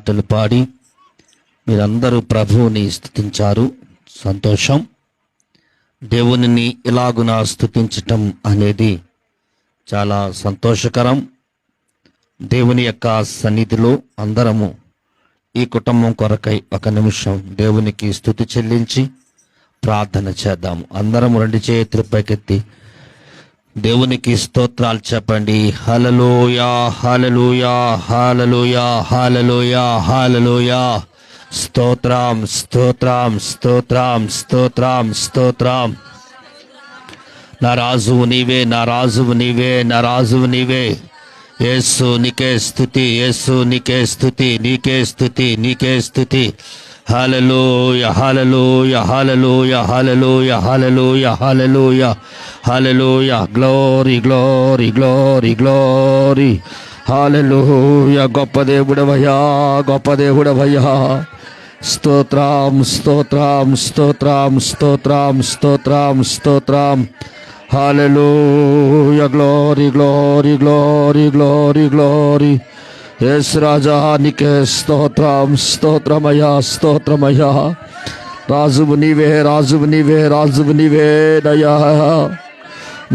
పాటలు పాడి మీరందరూ ప్రభువుని స్తుతించారు. సంతోషం. దేవునిని ఇలాగున స్తుతించటం అనేది చాలా సంతోషకరం. దేవుని యొక్క సన్నిధిలో అందరము ఈ కుటుంబం కొరకై ఒక నిమిషం దేవునికి స్తుతి చెల్లించి ప్రార్థన చేద్దాము. అందరం రెండు చేతులు పైకెత్తి దేవునికి స్తోత్రాలు చెప్పండి. హల్లెలూయా, హల్లెలూయా, హల్లెలూయా, హల్లెలూయా, హల్లెలూయా. స్తోత్రం, స్తోత్రం, స్తోత్రం, స్తోత్రం, స్తోత్రం. నా రాజువు నీవే, నా రాజువు నీవే, నా రాజువు నీవే. యేసు నీకే స్తుతి, యేసు నీకే స్తుతి, నీకే స్తుతి, నీకే స్తుతి. Hallelujah, hallelujah, hallelujah, hallelujah, hallelujah, hallelujah, hallelujah. Glory, glory, glory, glory. Hallelujah. గొప్ప దేవుడవయ్యా, గొప్ప దేవుడవయ్యా. స్తోత్రం, స్తోత్రం, స్తోత్రం, స్తోత్రం, స్తోత్రం, స్తోత్రం. Hallelujah. Glory, glory, glory, glory, glory. Yesu రాజా నీకే స్తోత్రం, స్తోత్రమయ్యా, స్తోత్రమయ్యా. రాజువు నీవే, రాజువు నీవే, రాజువు నీవే దయా.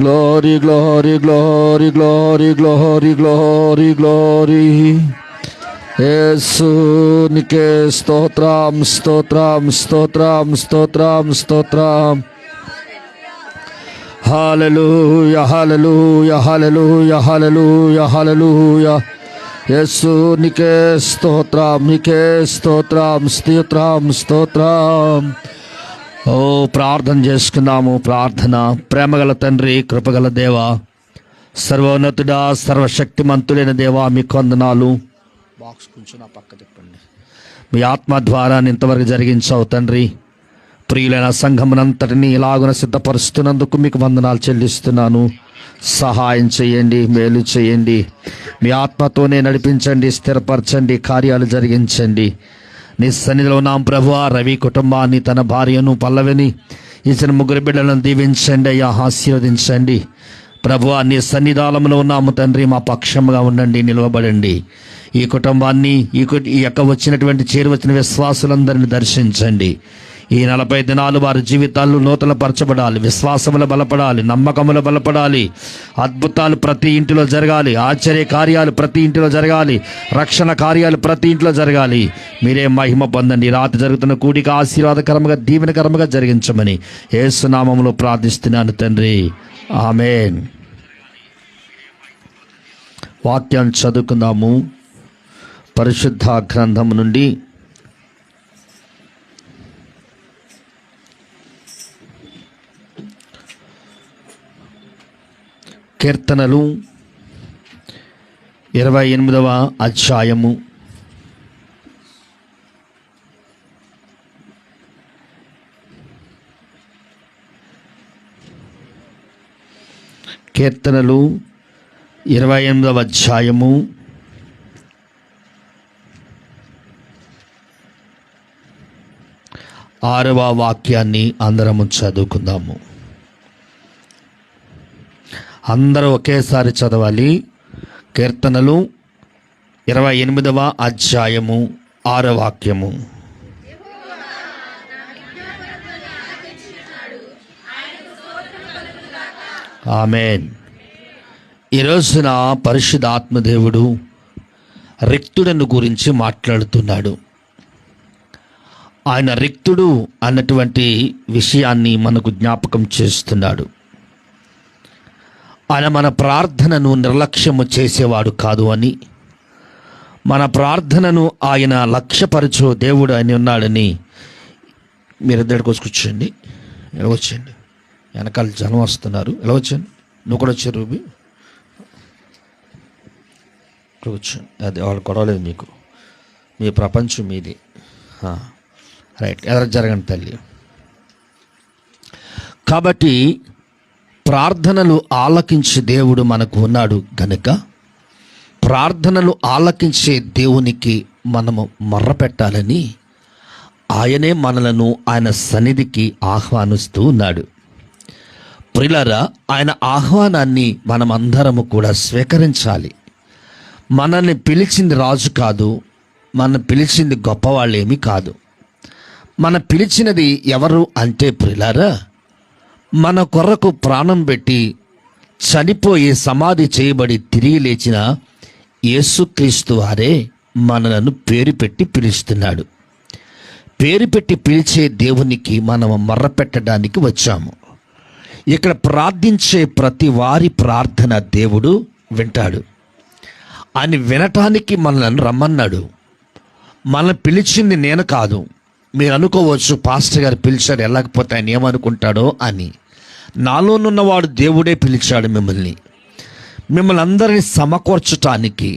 Glory, glory, glory, glory, glory, glory, glory. Yesu నీకే స్తోత్రం, స్తోత్రం, స్తోత్రం, స్తోత్రం, స్తోత్రం. హల్లెలూయా, హల్లెలూయా, హల్లెలూయా, హల్లెలూయా, హల్లెలూయా. యేసు నీకే స్తోత్రం, నీకే స్తోత్రం, స్తోత్రం, స్తోత్రం. ఓ ప్రార్థన చేసుకుందాము. ప్రార్థన. ప్రేమగల తండ్రి, కృపగల దేవ, సర్వోన్నతుడా, సర్వశక్తిమంతుడైన దేవా, మీకు వందనాలు. బాక్స్ కొంచెం నా పక్క తిప్పండి. మీ ఆత్మ ద్వారా ఇంతవరకు జరిగించావు తండ్రి. ప్రియులైన సంఘమునంతటిని ఇలాగున సిద్ధపరుస్తున్నందుకు మీకు వందనాలు చెల్లిస్తున్నాను. సహాయం చేయండి, మేలు చేయండి. మీ ఆత్మతోనే నడిపించండి, స్థిరపరచండి, కార్యాలు జరిగించండి. నీ సన్నిధిలో ఉన్నాం ప్రభువా. రవి కుటుంబాన్ని, తన భార్యను, పల్లవిని, ఇచ్చిన ముగ్గురు బిడ్డలను దీవించండి అయ్యా, ఆశీర్వదించండి ప్రభువా. నీ సన్నిధానంలో ఉన్నాము తండ్రి. మా పక్షంగా ఉండండి, నిలవబడండి. ఈ కుటుంబాన్ని, ఈ యొక్క వచ్చినటువంటి చేరువచ్చిన విశ్వాసులందరినీ దర్శించండి. ఈ 40 దినాలు వారి జీవితాలు నూతన పరచబడాలి, విశ్వాసములు బలపడాలి, నమ్మకములు బలపడాలి. అద్భుతాలు ప్రతి ఇంటిలో జరగాలి, ఆశ్చర్య కార్యాలు ప్రతి ఇంటిలో జరగాలి, రక్షణ కార్యాలు ప్రతి ఇంట్లో జరగాలి. మీరే మహిమ పొందండి. రాత్రి జరుగుతున్న కూడిక ఆశీర్వాదకరంగా, దీవెనకరంగా జరిగించమని యేసు నామములో ప్రార్థిస్తున్నాను తండ్రి. ఆమేన్. వాక్యం చదువుకుందాము. పరిశుద్ధ గ్రంథము నుండి కీర్తనలు 28వ అధ్యాయము. కీర్తనలు 28వ అధ్యాయము 6వ వాక్యాన్ని అందరము చదువుకుందాము. అందరూ ఒకేసారి చదవాలి. కీర్తనలు 28వ అధ్యాయము 6వ వాక్యము. ఆమేన్. ఈ రోజున పరిశుద్ధాత్మదేవుడు రిక్తుడను గురించి మాట్లాడుతున్నాడు. ఆయన రిక్తుడు అన్నటువంటి విషయాన్ని మనకు జ్ఞాపకం చేస్తున్నాడు. ఆయన మన ప్రార్థనను నిర్లక్ష్యము చేసేవాడు కాదు అని, మన ప్రార్థనను ఆయన లక్ష్యపరచు దేవుడు అని ఉన్నాడని. మీరు ఇద్దరికి వచ్చి కూర్చోండి, ఎలా వచ్చేయండి. వెనకాల జనం వస్తున్నారు, ఎలా వచ్చాను. నువ్వు కూడా వచ్చారు రూబీ, ఇక్కడ వచ్చాను. అది వాళ్ళు గొడవలేదు, మీకు మీ ప్రపంచం మీది. రైట్, ఎదురు జరగండి తల్లి. కాబట్టి ప్రార్థనలు ఆలకించే దేవుడు మనకు ఉన్నాడు గనుక ప్రార్థనలు ఆలకించే దేవునికి మనము మొర్రపెట్టాలని ఆయనే మనలను ఆయన సన్నిధికి ఆహ్వానిస్తూ ఉన్నాడు. ప్రియులారా, ఆయన ఆహ్వానాన్ని మనమందరము కూడా స్వీకరించాలి. మనల్ని పిలిచింది రాజు కాదు, మన పిలిచింది గొప్పవాళ్ళేమీ కాదు. మన పిలిచినది ఎవరు అంటే ప్రియులారా, మన కొరకు ప్రాణం పెట్టి చనిపోయి సమాధి చేయబడి తిరిగి లేచిన యేసుక్రీస్తు వారే మనలను పేరు పెట్టి పిలుస్తున్నాడు. పేరు పెట్టి పిలిచే దేవునికి మనం మొర్రపెట్టడానికి వచ్చాము. ఇక్కడ ప్రార్థించే ప్రతి వారి ప్రార్థన దేవుడు వింటాడు. అని వినటానికి మనల్ని రమ్మన్నాడు. మనం పిలిచింది నేను కాదు. మీరు అనుకోవచ్చు, పాస్టర్ గారు పిలిచాడు, వెళ్ళకపోతే ఆయన ఏమనుకుంటాడో అని. నాలోనున్నవాడు దేవుడే పిలిచాడు మిమ్మల్ని అందరినీ సమకూర్చటానికి,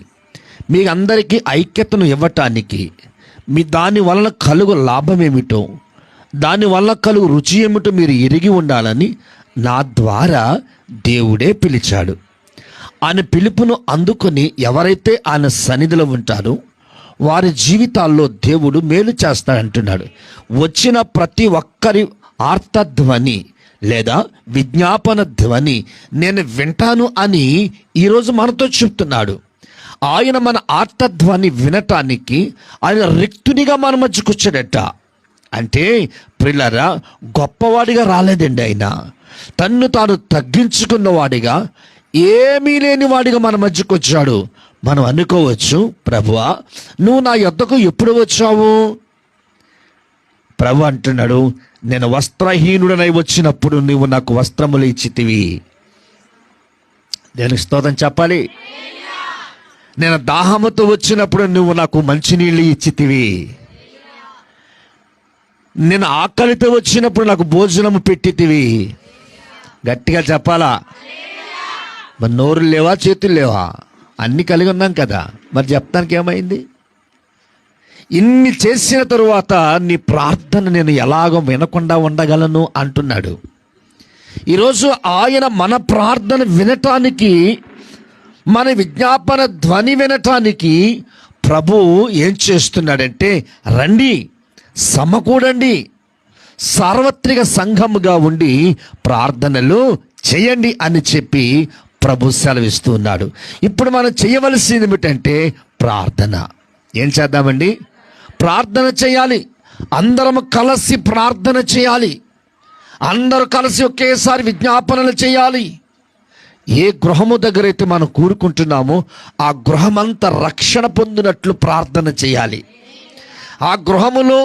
మీ అందరికీ ఐక్యతను ఇవ్వటానికి, మీ దాని వలన కలుగు లాభం ఏమిటో, దాని వలన కలుగు రుచి ఏమిటో మీరు ఎరిగి ఉండాలని నా ద్వారా దేవుడే పిలిచాడు. ఆయన పిలుపును అందుకొని ఎవరైతే ఆయన సన్నిధిలో ఉంటారో వారి జీవితాల్లో దేవుడు మేలు చేస్తాడంటున్నాడు. వచ్చిన ప్రతి ఒక్కరి ఆర్తధ్వని లేదా విజ్ఞాపన ధ్వని నేను వింటాను అని ఈరోజు మనతో చెప్తున్నాడు. ఆయన మన ఆర్తధ్వని వినటానికి ఆయన రిక్తునిగా మన మధ్యకు వచ్చాడట. అంటే ప్రియులారా, గొప్పవాడిగా రాలేదండి. ఆయన తన్ను తాను తగ్గించుకున్నవాడిగా, ఏమీ లేని వాడిగా మన మధ్యకు వచ్చాడు. మనం అనుకోవచ్చు, ప్రభువా నువ్వు నా యొద్దకు ఎప్పుడు వచ్చావు? ప్రభు అంటున్నాడు, నేను వస్త్రహీనుడనై వచ్చినప్పుడు నువ్వు నాకు వస్త్రములు ఇచ్చితివి. నేను స్తోత్రం చెప్పాలి. నేను దాహముతో వచ్చినప్పుడు నువ్వు నాకు మంచినీళ్ళు ఇచ్చితివి. నేను ఆకలితో వచ్చినప్పుడు నాకు భోజనము పెట్టితివి. గట్టిగా చెప్పాలా? మరి నోరు లేవా, చేతులు లేవా? అన్నీ కలిగి ఉన్నాం కదా. మరి చెప్తానికి ఏమైంది? ఇన్ని చేసిన తరువాత నీ ప్రార్థన నేను ఎలాగో వినకుండా ఉండగలను అంటున్నాడు. ఈరోజు ఆయన మన ప్రార్థన వినటానికి, మన విజ్ఞాపన ధ్వని వినటానికి ప్రభు ఏం చేస్తున్నాడంటే, రండి, సమకూడండి, సార్వత్రిక సంఘముగా ఉండి ప్రార్థనలు చేయండి అని చెప్పి ప్రభు సెలవిస్తూ ఉన్నాడు. ఇప్పుడు మనం చేయవలసింది ఏమిటంటే ప్రార్థన. ఏం చేద్దామండి? ప్రార్థన చేయాలి. అందరం కలిసి ప్రార్థన చేయాలి. అందరూ కలిసి ఒకేసారి విజ్ఞాపనలు చేయాలి. ఏ గృహము దగ్గర అయితే మనం కూడుకుంటున్నామో ఆ గృహమంతా రక్షణ పొందినట్లు ప్రార్థన చేయాలి. ఆ గృహములో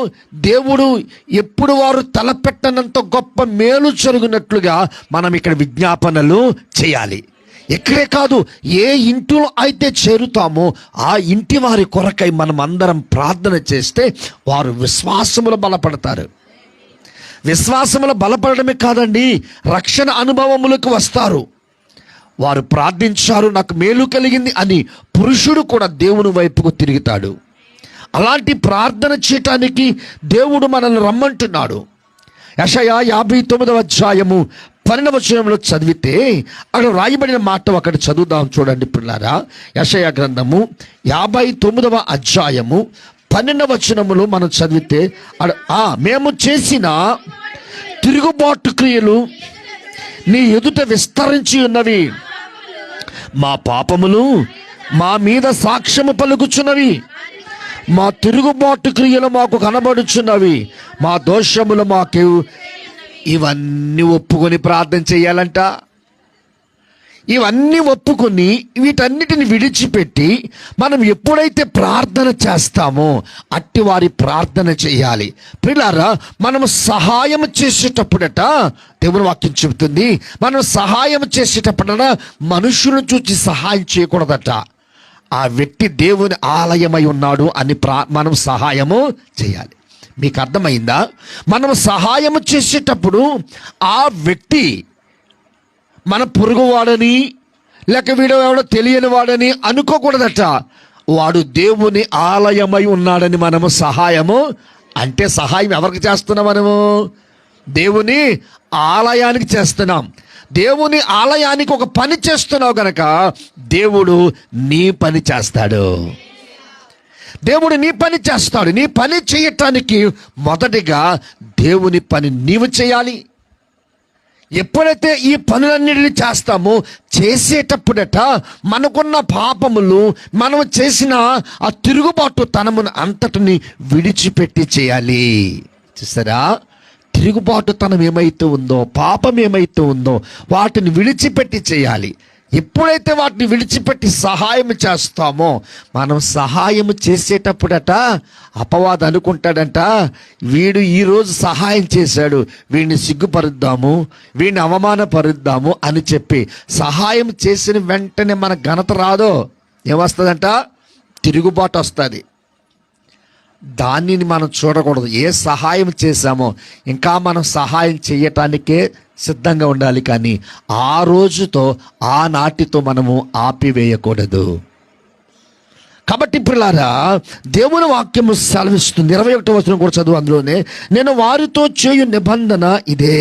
దేవుడు ఎప్పుడు వారు తలపెట్టనంత గొప్ప మేలు జరుగునట్లుగా మనం ఇక్కడ విజ్ఞాపనలు చేయాలి. ఇక్కడే కాదు, ఏ ఇంటిలో అయితే చేరుతామో ఆ ఇంటి వారి కొరకై మనం అందరం ప్రార్థన చేస్తే వారు విశ్వాసములో బలపడతారు. విశ్వాసములో బలపడమే కాదండి, రక్షణ అనుభవములకు వస్తారు. వారు ప్రార్థించారు, నాకు మేలు కలిగింది అని పురుషుడు కూడా దేవుని వైపుకు తిరుగుతాడు. అలాంటి ప్రార్థన చేయటానికి దేవుడు మనల్ని రమ్మంటున్నాడు. యెషయా 59వ అధ్యాయము 12వ వచనంలో చదివితే అక్కడ రాయబడిన మాట ఒకటి చదువుదాం, చూడండి పిల్లారా. యెషయా గ్రంథము 59వ అధ్యాయము 12వ వచనములో మనం చదివితే మేము చేసిన తిరుగుబాటు క్రియలు నీ ఎదుట విస్తరించి ఉన్నవి, మా పాపములు మా మీద సాక్ష్యము పలుకుచున్నవి, మా తిరుగుబాటు క్రియలు మాకు కనబడుచున్నవి, మా దోషములు మాకు. ఇవన్నీ ఒప్పుకొని ప్రార్థన చేయాలంట. ఇవన్నీ ఒప్పుకొని వీటన్నిటిని విడిచిపెట్టి మనం ఎప్పుడైతే ప్రార్థన చేస్తామో అట్టి వారి ప్రార్థన చేయాలి. ప్రియులారా, మనం సహాయం చేసేటప్పుడట దేవుని వాక్యం చెబుతుంది, మనం సహాయం చేసేటప్పుడట మనుషులను చూసి సహాయం చేయకూడదట. ఆ వ్యక్తి దేవుని ఆలయమై ఉన్నాడు అని మనం సహాయము చేయాలి. మీకు అర్థమైందా? మనం సహాయం చేసేటప్పుడు ఆ వ్యక్తి మన పొరుగువాడని లేక వీడు ఎవడో తెలియని వాడని అనుకోకూడదట. వాడు దేవుని ఆలయమై ఉన్నాడని మనము సహాయము అంటే, సహాయం ఎవరికి చేస్తున్నాం? మనము దేవుని ఆలయానికి చేస్తున్నాం. దేవుని ఆలయానికి ఒక పని చేస్తున్నావు గనక దేవుడు నీ పని చేస్తాడు. దేవుడు నీ పని చేస్తాడు. నీ పని చేయటానికి మొదటిగా దేవుని పని నీవు చేయాలి. ఎప్పుడైతే ఈ పనులన్నిటిని చేస్తామో చేసేటప్పుడట మనకున్న పాపములు, మనం చేసిన ఆ తిరుగుబాటు తనమును అంతటిని విడిచిపెట్టి చేయాలి. చూసారా, తిరుగుబాటు తనం ఏమైతే ఉందో, పాపం ఏమైతే ఉందో వాటిని విడిచిపెట్టి చేయాలి. ఎప్పుడైతే వాటిని విడిచిపెట్టి సహాయం చేస్తామో, మనం సహాయం చేసేటప్పుడట అపవాది అనుకుంటాడంట, వీడు ఈరోజు సహాయం చేశాడు, వీడిని సిగ్గుపరుద్దాము, వీడిని అవమానపరుద్దాము అని చెప్పి సహాయం చేసిన వెంటనే మన ఘనత రాదో, ఏమొస్తుందంట? తిరుగుబాటు వస్తుంది. దానిని మనం చూడకూడదు. ఏ సహాయం చేశామో ఇంకా మనం సహాయం చేయటానికే సిద్ధంగా ఉండాలి, కానీ ఆ రోజుతో ఆనాటితో మనము ఆపివేయకూడదు. కాబట్టి పిల్లారా, దేవుని వాక్యము సెలవిస్తుంది. 21వ వచనం కూడా చదువు, అందులోనే నేను వారితో చేయు నిబంధన ఇదే.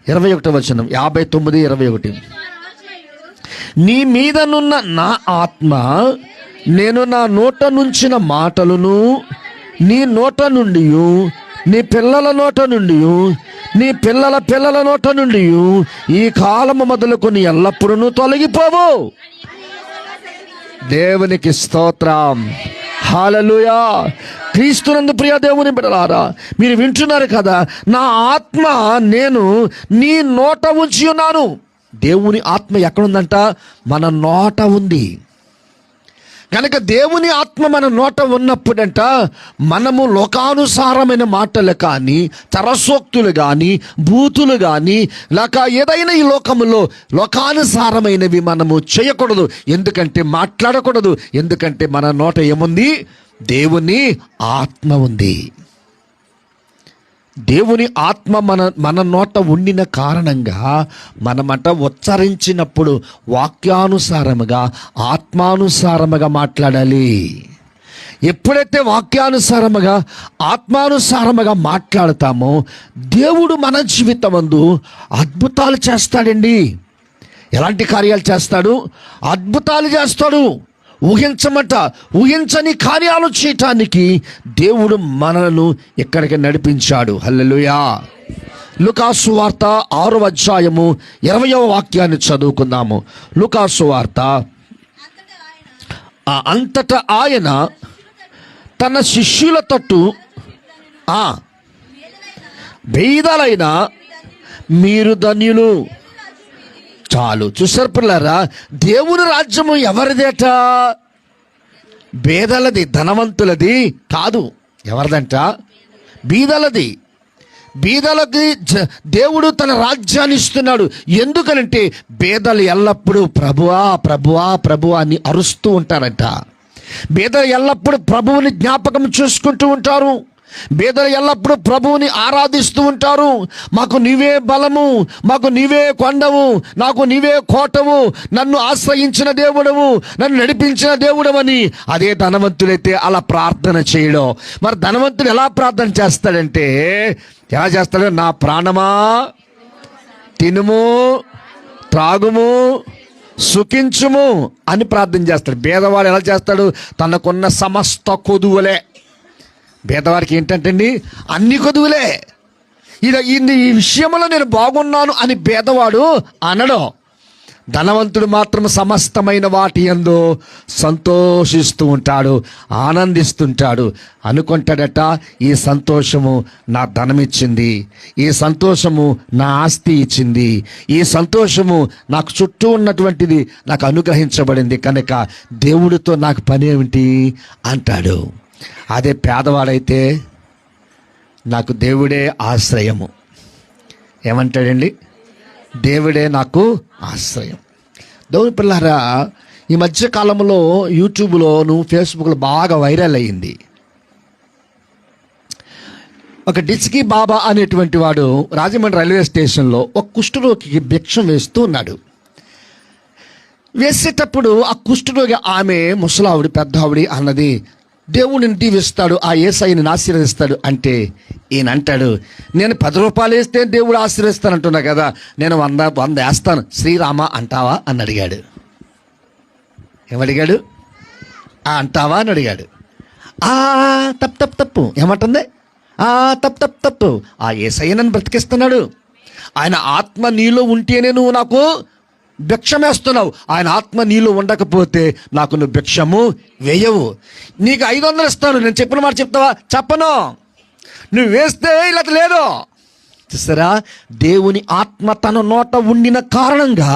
21వ వచనం, 59, 21. నీ మీదనున్న నా ఆత్మ, నేను నా నోట నుంచిన మాటలను నీ నోట నుండి, నీ పిల్లల నోట నుండి, నీ పిల్లల పిల్లల నోట నుండి ఈ కాలము మొదలుకొని ఎల్లప్పుడూ తొలగిపోవు. దేవునికి స్తోత్రం, హల్లెలూయా. క్రీస్తునందు ప్రియ దేవుని బిడ్డలారా, మీరు వింటున్నారు కదా, నా ఆత్మ నేను నీ నోట ఉంచి ఉన్నాను. దేవుని ఆత్మ ఎక్కడుందంట? మన నోట ఉంది. కనుక దేవుని ఆత్మ మన నోట ఉన్నప్పుడంట మనము లోకానుసారమైన మాటలు కానీ, తరసోక్తులు కానీ, బూతులు కానీ, లేక ఏదైనా ఈ లోకములో లోకానుసారమైనవి మనము చేయకూడదు. ఎందుకంటే మాట్లాడకూడదు. ఎందుకంటే మన నోట ఏముంది? దేవుని ఆత్మ ఉంది. దేవుని ఆత్మ మన నోట ఉండిన కారణంగా మనమట ఉచ్చరించినప్పుడు వాక్యానుసారముగా, ఆత్మానుసారముగా మాట్లాడాలి. ఎప్పుడైతే వాక్యానుసారముగా, ఆత్మానుసారముగా మాట్లాడతామో దేవుడు మన జీవితమందు అద్భుతాలు చేస్తాడండి. ఎలాంటి కార్యాలు చేస్తాడు? అద్భుతాలు చేస్తాడు. ఊహించని కార్యాలు చేయటానికి దేవుడు మనలను ఇక్కడికి నడిపించాడు. హల్లెలూయా. లూకాసు వార్త 6వ అధ్యాయము 20వ వాక్యాన్ని చదువుకుందాము. లూకాసు వార్త, అంతటా ఆయన తన శిష్యుల తట్టు, బీదలైన మీరు ధన్యులు. చాలు. చూసారు పిల్లరా, దేవుని రాజ్యము ఎవరిదేట? బేదలది, ధనవంతులది కాదు. ఎవరిదంట? బీదలది. బీదలకి దేవుడు తన రాజ్యాన్ని ఇస్తున్నాడు. ఎందుకనంటే బేదలు ఎల్లప్పుడూ ప్రభువా ప్రభువా ప్రభువా అని అరుస్తూ ఉంటారంట. బేదలు ఎల్లప్పుడూ ప్రభువుని జ్ఞాపకం చేసుకుంటూ ఉంటారు. బేదలు ఎల్లప్పుడూ ప్రభువుని ఆరాధిస్తూ ఉంటారు. మాకు నీవే బలము, మాకు నీవే కొండవు, నాకు నీవే కోటవు, నన్ను ఆశ్రయించిన దేవుడవు, నన్ను నడిపించిన దేవుడవని. అదే ధనవంతుడైతే అలా ప్రార్థన చేయడం. మరి ధనవంతుడు ఎలా ప్రార్థన చేస్తాడంటే, ఎలా చేస్తాడు? నా ప్రాణమా తినుము, త్రాగుము, సుఖించుము అని ప్రార్థన చేస్తాడు. బేదవాడు ఎలా చేస్తాడు? తనకున్న సమస్త కొదువులే. బేదవారికి ఏంటంటే అండి, అన్ని కొదువులే. ఈ విషయంలో నేను బాగున్నాను అని బేదవాడు అనడం. ధనవంతుడు మాత్రం సమస్తమైన వాటి యందు సంతోషిస్తూ ఉంటాడు, ఆనందిస్తుంటాడు. అనుకుంటాడట, ఈ సంతోషము నా ధనం ఇచ్చింది, ఈ సంతోషము నా ఆస్తి ఇచ్చింది, ఈ సంతోషము నాకు చుట్టూ ఉన్నటువంటిది నాకు అనుగ్రహించబడింది, కనుక దేవుడితో నాకు పని ఏమిటి అంటాడు. అదే పేదవాడైతే నాకు దేవుడే ఆశ్రయము. ఏమంటాడండి? దేవుడే నాకు ఆశ్రయం. దేవుని పిల్లారా, ఈ మధ్య కాలంలో యూట్యూబ్లోను, ఫేస్బుక్లో బాగా వైరల్ అయ్యింది. ఒక డిచ్కి బాబా అనేటువంటి వాడు రాజమండ్రి రైల్వే స్టేషన్లో ఒక కుష్ఠరోగికి భిక్షం వేస్తూ ఉన్నాడు. వేసేటప్పుడు ఆ కుష్ఠరోగి ఆమె, ముసలావిడి, పెద్ద ఆవిడి అన్నది, దేవుడిని దీవిస్తాడు, ఆ యేసయ్యని ఆశీర్వదిస్తాడు అంటే ఈయన అంటాడు, నేను 10 రూపాయలు వేస్తే దేవుడు ఆశీర్వదిస్తానంటున్నా కదా, నేను 100 వేస్తాను, శ్రీరామ అంటావా అని అడిగాడు. ఏమడిగాడు? అంటావా అని అడిగాడు. తప్పు ఏమంటుంది? తప్పు ఆ యేసయ్య నన్ను బ్రతికిస్తున్నాడు, ఆయన ఆత్మ నీలో ఉంటేనే నువ్వు నాకు భిక్షమేస్తున్నావు. ఆయన ఆత్మ నీలో ఉండకపోతే నాకు నువ్వు భిక్షము వేయవు. నీకు 500 ఇస్తాను, నేను చెప్పిన మాట చెప్తావా? చెప్పను. నువ్వు వేస్తే ఇలా లేదు. చూసారా, దేవుని ఆత్మ తన నోట ఉండిన కారణంగా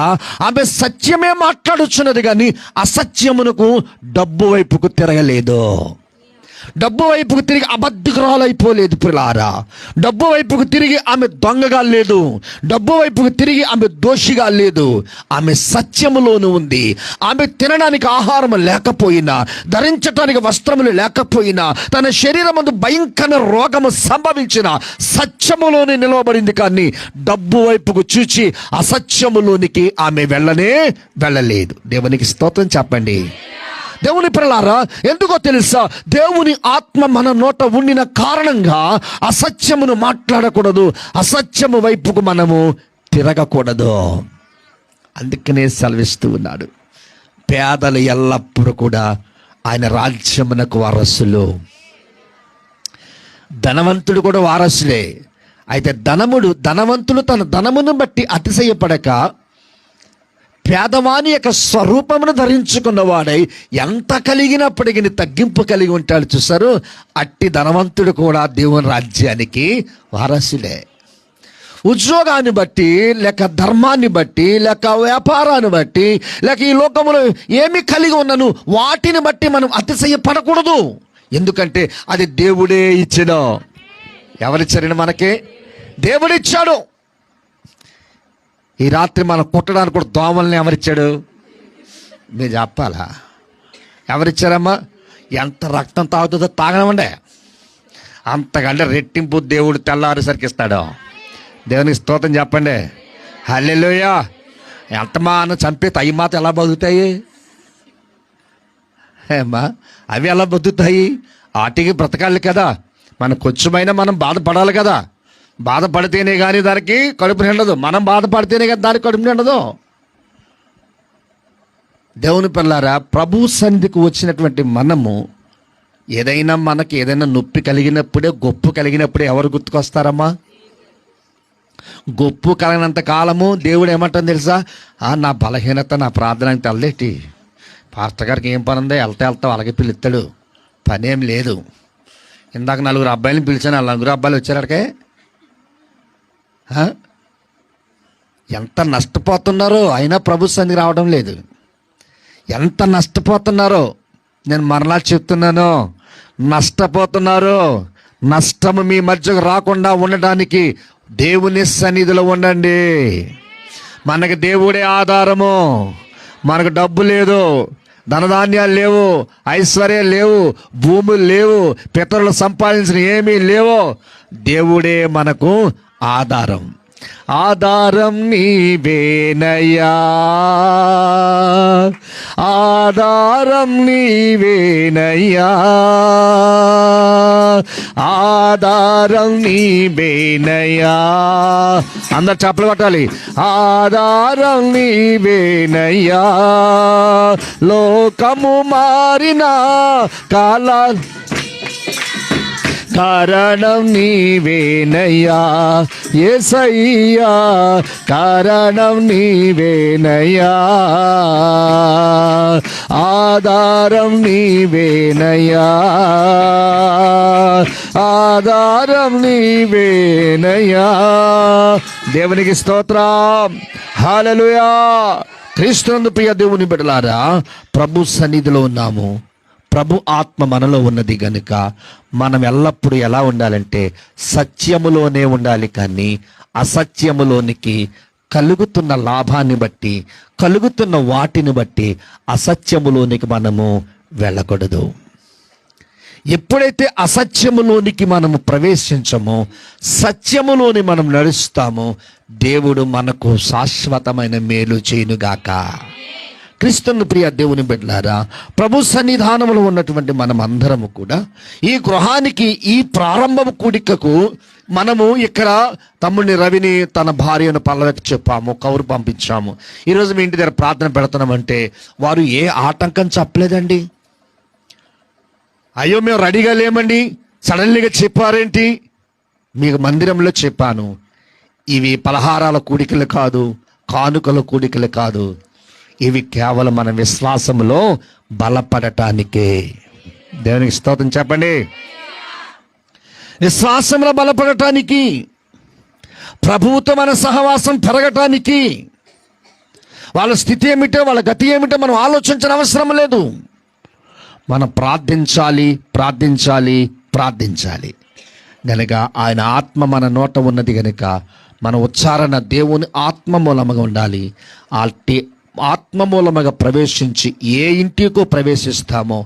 ఆమె సత్యమే మాట్లాడుచున్నది, కానీ అసత్యమునకు డబ్బు వైపుకు తిరగలేదు. డబ్బు వైపుకు తిరిగి అబద్ధికురాలైపోలేదు పిల్లారా. డబ్బు వైపుకు తిరిగి ఆమె దొంగగా లేదు. డబ్బు వైపుకు తిరిగి ఆమె దోషిగా లేదు. ఆమె సత్యములోను ఉంది. ఆమె తినడానికి ఆహారం లేకపోయినా, ధరించడానికి వస్త్రములు లేకపోయినా, తన శరీరమందు భయంకర రోగము సంభవించిన సత్యములోనే నిలవబడింది. కానీ డబ్బు వైపుకు చూచి అసత్యములోనికి ఆమె వెళ్ళలేదు. దేవునికి స్తోత్రం చెప్పండి. దేవుని పిల్లలారా, ఎందుకో తెలుసా? దేవుని ఆత్మ మన నోట ఉండిన కారణంగా అసత్యమును మాట్లాడకూడదు, అసత్యము వైపుకు మనము తిరగకూడదు. అందుకనే సెలవిస్తూ ఉన్నాడు, పేదలు ఎల్లప్పుడూ కూడా ఆయన రాజ్యమునకు వారసులు. ధనవంతుడు కూడా వారసులే. అయితే ధనవంతులు తన ధనమును బట్టి అతిశయపడక పేదవాని యొక్క స్వరూపమును ధరించుకున్నవాడై ఎంత కలిగినప్పటికీ తగ్గింపు కలిగి ఉంటాడు. చూసారు, అట్టి ధనవంతుడు కూడా దేవుని రాజ్యానికి వారసులే. ఉద్యోగాన్ని బట్టి, లేక ధర్మాన్ని బట్టి, లేక వ్యాపారాన్ని బట్టి, లేక ఈ లోకములో ఏమి కలిగి ఉన్నను వాటిని బట్టి మనం అతిశయపడకూడదు. ఎందుకంటే అది దేవుడే ఇచ్చిన. ఎవరిచ్చారని మనకి? దేవుడిచ్చాడు. ఈ రాత్రి మనం కుట్టడానికి కూడా దోమల్ని ఎవరిచ్చాడు? మీరు చెప్పాలా? ఎవరిచ్చారమ్మా? ఎంత రక్తం తాగుతుందో తాగనమండే, అంతకంటే రెట్టింపు దేవుడు తెల్లారేసరికి ఇస్తాడు. దేవునికి స్తోత్రం చెప్పండి. హల్లెలూయా. ఎంతమాన చంపేస్తే అవి మాత్రం ఎలా బతుకుతాయి? ఏమ్మా, అవి ఎలా బతుకుతాయి? వాటికి బ్రతకాలి కదా. మన కొంచెమైనా మనం బాధపడాలి కదా. బాధపడితేనే కానీ దానికి కడుపు నిండదు. మనం బాధపడితేనే కానీ దానికి కడుపు నిండదు. దేవుని పిల్లారా, ప్రభు సన్నిధికి వచ్చినటువంటి మనము మనకి ఏదైనా నొప్పి కలిగినప్పుడే, గొప్ప కలిగినప్పుడే ఎవరు గుర్తుకొస్తారమ్మా? గొప్ప కలిగినంత కాలము దేవుడు ఏమంటారు తెలుసా? నా బలహీనత, నా ప్రార్థనకి తెల్లేటి పాస్టర్ గారికి ఏం పని ఉందో వెళ్తావు అలాగే పిలుస్తాడు, పనేం లేదు. ఇందాక 4 అబ్బాయిలను పిలిచాను, 4 అబ్బాయిలు వచ్చారకే. ఎంత నష్టపోతున్నారో అయినా ప్రభు సన్నిధికి రావడం లేదు. ఎంత నష్టపోతున్నారో నేను మరలా చెప్తున్నాను. నష్టపోతున్నారు. నష్టము మీ మధ్యకు రాకుండా ఉండడానికి దేవుని సన్నిధిలో ఉండండి. మనకి దేవుడే ఆధారము. మనకు డబ్బు లేదు, ధనధాన్యాలు లేవు, ఐశ్వర్యాలు లేవు, భూములు లేవు, పితరులు సంపాదించిన ఏమీ లేవు. దేవుడే మనకు ఆధారం. ఆధారం నీవేనయ్యా, ఆధారం నీవేనయ్యా, ఆధారం నీవేనయ్యా. అందరు చప్పలు కొట్టాలి. ఆధారం నీవేనయ్యా, లోకము మారిన కాలాలు కారణం నీవేనయ్యా, యేసయ్యా కారణం నీవేనయ్యా, ఆధారం నీవేనయ్యా, ఆధారం నీవేనయ్యా. దేవునికి స్తోత్రం. హల్లెలూయా. క్రీస్తునందు ప్రియ దేవుని బిడ్డలారా, ప్రభు సన్నిధిలో ఉన్నాము. ప్రభు ఆత్మ మనలో ఉన్నది గనుక మనం ఎల్లప్పుడూ ఎలా ఉండాలంటే సత్యములోనే ఉండాలి. కానీ అసత్యములోనికి కలుగుతున్న లాభాన్ని బట్టి, కలుగుతున్న వాటిని బట్టి అసత్యములోనికి మనము వెళ్ళకూడదు. ఎప్పుడైతే అసత్యములోనికి మనము ప్రవేశించమో, సత్యములోని మనం నడుస్తామో, దేవుడు మనకు శాశ్వతమైన మేలు చేయునుగాక. క్రీస్తును ప్రియ దేవుని బిడ్డలారా, ప్రభు సన్నిధానంలో ఉన్నటువంటి మనం అందరము కూడా ఈ గృహానికి, ఈ ప్రారంభ కూడికకు మనము ఇక్కడ తమ్ముడిని రవిని తన భార్యను పల్లవికి చెప్పాము, కౌరు పంపించాము. ఈరోజు మీ ఇంటి దగ్గర ప్రార్థన పెడుతున్నామంటే వారు ఏ ఆటంకం చెప్పలేదండి. అయ్యో మేము రెడీగా లేమండి, సడన్లీగా చెప్పారేంటి? మీకు మందిరంలో చెప్పాను, ఇవి పలహారాల కూడికలు కాదు, కానుకల కూడికలు కాదు. ఇవి కేవలం మన విశ్వాసములో బలపడటానికే. దేవునికి స్తోత్రం చెప్పండి. విశ్వాసంలో బలపడటానికి, ప్రభువుతో మన సహవాసం పెరగటానికి. వాళ్ళ స్థితి ఏమిటో, వాళ్ళ గతి ఏమిటో మనం ఆలోచించిన అవసరం లేదు. మనం ప్రార్థించాలి, ప్రార్థించాలి, ప్రార్థించాలి. గనుక ఆయన ఆత్మ మన నోట ఉన్నది గనుక మన ఉచ్చారణ దేవుని ఆత్మ మూలముగా ఉండాలి. అట్టి ఆత్మ మూలముగా ప్రవేశించి ఏ ఇంటికో ప్రవేశిస్తామో,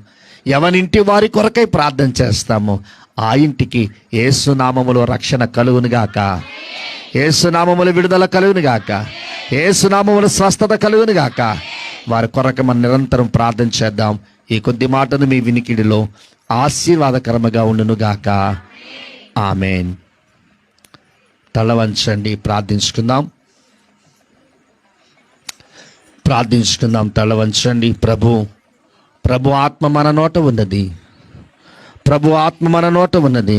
ఎవరింటి వారి కొరకై ప్రార్థన చేస్తామో ఆ ఇంటికి యేసునామములో రక్షణ కలుగునుగాక, యేసునామములో విడుదల కలుగునుగాక, యేసునామములో స్వస్థత కలుగునుగాక. వారి కొరకు మనం నిరంతరం ప్రార్థన చేద్దాం. ఈ కొద్ది మాటను మీ వినికిడిలో ఆశీర్వాదకరముగా ఉండునుగాక. ఆమేన్. తల వంచండి, ప్రార్థించుకుందాం. తల వంచండి. ప్రభు ఆత్మ మన నోట ఉన్నది. ప్రభు ఆత్మ మన నోట ఉన్నది.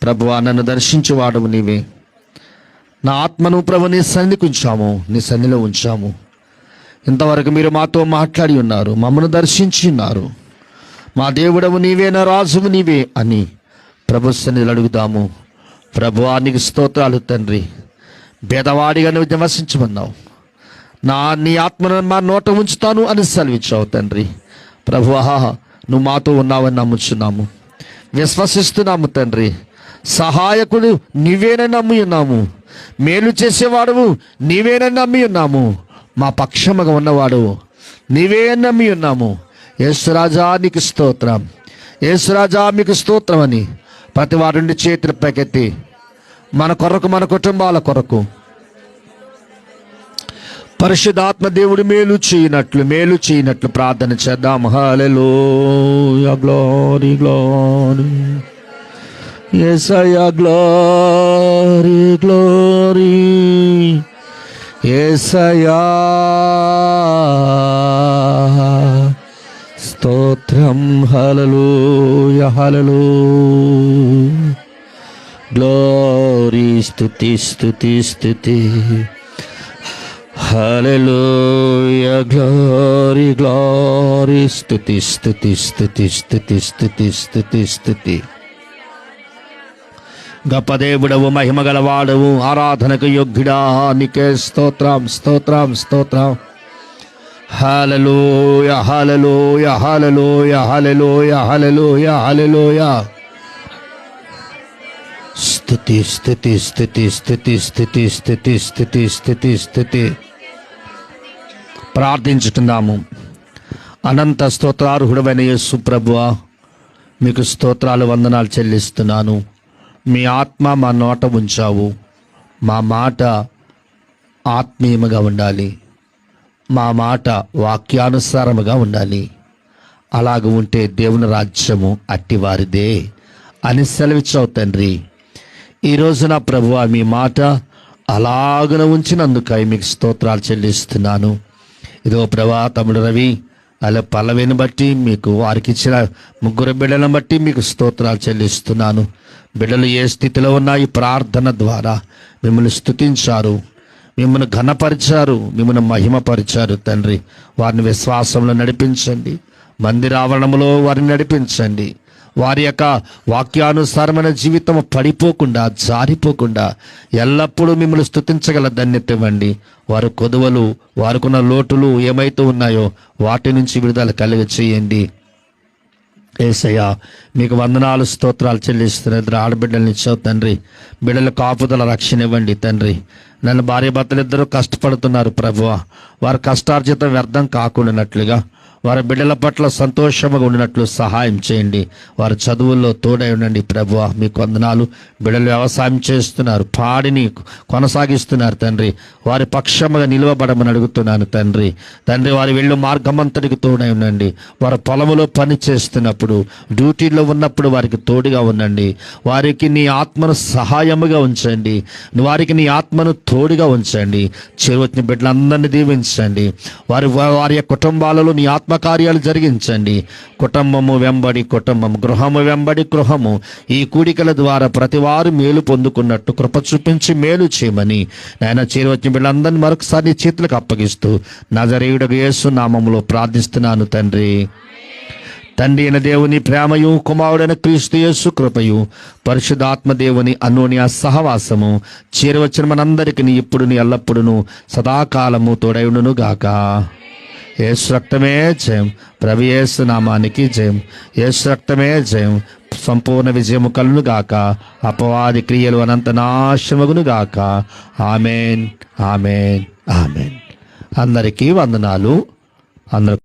ప్రభువా, నన్ను దర్శించువాడవు నీవే. నా ఆత్మను ప్రభు నీ సన్నిధికి ఉంచాము, నీ సన్నిధిలో ఉంచాము. ఇంతవరకు మీరు మాతో మాట్లాడి ఉన్నారు, మమ్మను దర్శించి ఉన్నారు. మా దేవుడవు నీవే, నా రాజువు నీవే అని ప్రభు సన్నిధిలో అడుగుదాము. ప్రభువా, నీకు స్తోత్రాలు తండ్రి. భేదవాడిగా నువ్వు నివసించమన్నావు. నీ ఆత్మను మా నోట ఉంచుతాను అని సెలవిచ్చావు తండ్రి. ప్రభువా, నువ్వు మాతో ఉన్నావని నమ్ముచున్నాము, విశ్వసిస్తున్నాము తండ్రి. సహాయకుడు నీవేనని నమ్మి ఉన్నాము, మేలు చేసేవాడువు నీవేనని నమ్మి ఉన్నాము, మా పక్షముగా ఉన్నవాడు నీవే నమ్మి ఉన్నాము. యేసురాజా నీకు స్తోత్రం, యేసురాజా మీకు స్తోత్రం అని ప్రతి వారి చేతులు పైకెత్తి మన కొరకు, మన కుటుంబాల కొరకు పరిశుద్ధాత్మ దేవుడు మేలు చేయనట్లు ప్రార్థన చేద్దాం. హల్లెలూయా, గ్లోరీ గ్లోరీ, యేసయ్యా గ్లోరీ గ్లోరీ, యేసయ్యా స్తోత్రం. హల్లెలూయా హల్లెలూయా, గ్లోరీ, స్తుతి స్తుతి స్తుతి. హల్లెలూయా, గ్లోరీ గ్లోరీ, స్తుతి స్తుతి స్తుతి స్తుతి స్తుతి స్తుతి స్తుతి. గొప్ప దేవుడవు, మహిమ గలవాడవు, ఆరాధనకు యోగ్యుడా, నీకే స్తోత్రం స్తోత్రం స్తోత్రం. హల్లెలూయా హల్లెలూయా హల్లెలూయా హల్లెలూయా హల్లెలూయా హల్లెలూయా. స్తుతి స్తుతి స్తుతి స్తుతి స్తుతి స్తుతి స్తుతి స్తుతి స్తుతి. ప్రార్థించుకుందాము. అనంత స్తోత్రార్హుడమైన యేసు ప్రభువా, మీకు స్తోత్రాలు, వందనాలు చెల్లిస్తున్నాను. మీ ఆత్మ మా నోట ఉంచావు. మా మాట ఆత్మీయముగా ఉండాలి, మా మాట వాక్యానుసారముగా ఉండాలి. అలాగ ఉంటే దేవుని రాజ్యము అట్టివారిదే అని సెలవిచ్చావు తండ్రి. ఈ రోజున ప్రభువా, మీ మాట అలాగున ఉంచినందుకై మీకు స్తోత్రాలు చెల్లిస్తున్నాను. ఇదో ప్రభా, తమ్ముడు రవి అలా పల్లవిని బట్టి, మీకు వారికి ఇచ్చిన 3 బిడ్డలను బట్టి మీకు స్తోత్రాలు చెల్లిస్తున్నాను. బిడ్డలు ఏ స్థితిలో ఉన్నా ఈ ప్రార్థన ద్వారా మిమ్మల్ని స్తుతించారు, మిమ్మల్ని ఘనపరిచారు, మిమ్మల్ని మహిమపరిచారు తండ్రి. వారిని విశ్వాసంలో నడిపించండి, మందిరావరణంలో వారిని నడిపించండి. వారి యొక్క వాక్యానుసారమైన జీవితం పడిపోకుండా, జారిపోకుండా ఎల్లప్పుడూ మిమ్మల్ని స్తుతించగల ధన్యత ఇవ్వండి. వారి కొదువలు, వారికున్న లోటులు ఏమైతే ఉన్నాయో వాటి నుంచి విడుదల కలిగ చేయండి. యేసయ్యా, మీకు వందనాలు, స్తోత్రాలు చెల్లిస్తున్న ఆడబిడ్డల్ని ఇచ్చావు తండ్రి. బిడ్డల కాపుదల రక్షణ ఇవ్వండి తండ్రి. నన్ను భార్య భర్తలు ఇద్దరు కష్టపడుతున్నారు ప్రభువా, వారి కష్టార్జితం వ్యర్థం కాకుండానట్లుగా, వారి బిడ్డల పట్ల సంతోషంగా ఉండినట్లు సహాయం చేయండి. వారి చదువుల్లో తోడై ఉండండి ప్రభువా. మీకు వందనాలు. బిడ్డలు వ్యవసాయం చేస్తున్నారు, పాడిని కొనసాగిస్తున్నారు తండ్రి. వారి పక్షముగా నిలవబడమని అడుగుతున్నాను తండ్రి. వారి వెళ్ళు మార్గమంతటికి తోడై ఉండండి. వారి పొలములో పని చేస్తున్నప్పుడు, డ్యూటీలో ఉన్నప్పుడు వారికి తోడుగా ఉండండి. వారికి నీ ఆత్మను సహాయముగా ఉంచండి. వారికి నీ ఆత్మను తోడుగా ఉంచండి. చేరువచ్చిన బిడ్డలందరినీ దీవించండి. వారి కుటుంబాలలో నీ ఆత్మ ఆత్మకార్యాలు జరిగించండి. కుటుంబము వెంబడి కుటుంబము, గృహము వెంబడి గృహము ఈ కూడికల ద్వారా ప్రతివారు మేలు పొందుకున్నట్టు కృప చూపించి మేలు చేయమని నాయన చేరువచ్చిన వీళ్ళందరినీ మరొకసారి నీ చేతులకు అప్పగిస్తూ నజరేయుడగు యేసు నామములో ప్రార్థిస్తున్నాను తండ్రి. తండ్రి అయిన దేవుని ప్రేమయు, కుమారుడైన క్రీస్తు యేసు కృపయు, పరిశుద్ధాత్మ దేవుని అన్యోన్య సహవాసము చేరువచ్చిన మనందరికీ ఇప్పుడును ఎల్లప్పుడును సదాకాలము తోడైయుండును గాక. యేసు రక్తమే జయం. ప్రభు యేసు నామానికి జయం. యేసు రక్తమే జయం. సంపూర్ణ విజయము కలును గాక. అపవాది క్రియలు అనంత నాశమగును గాక. Amen, amen, amen. అందరికీ వందనాలు. అందరూ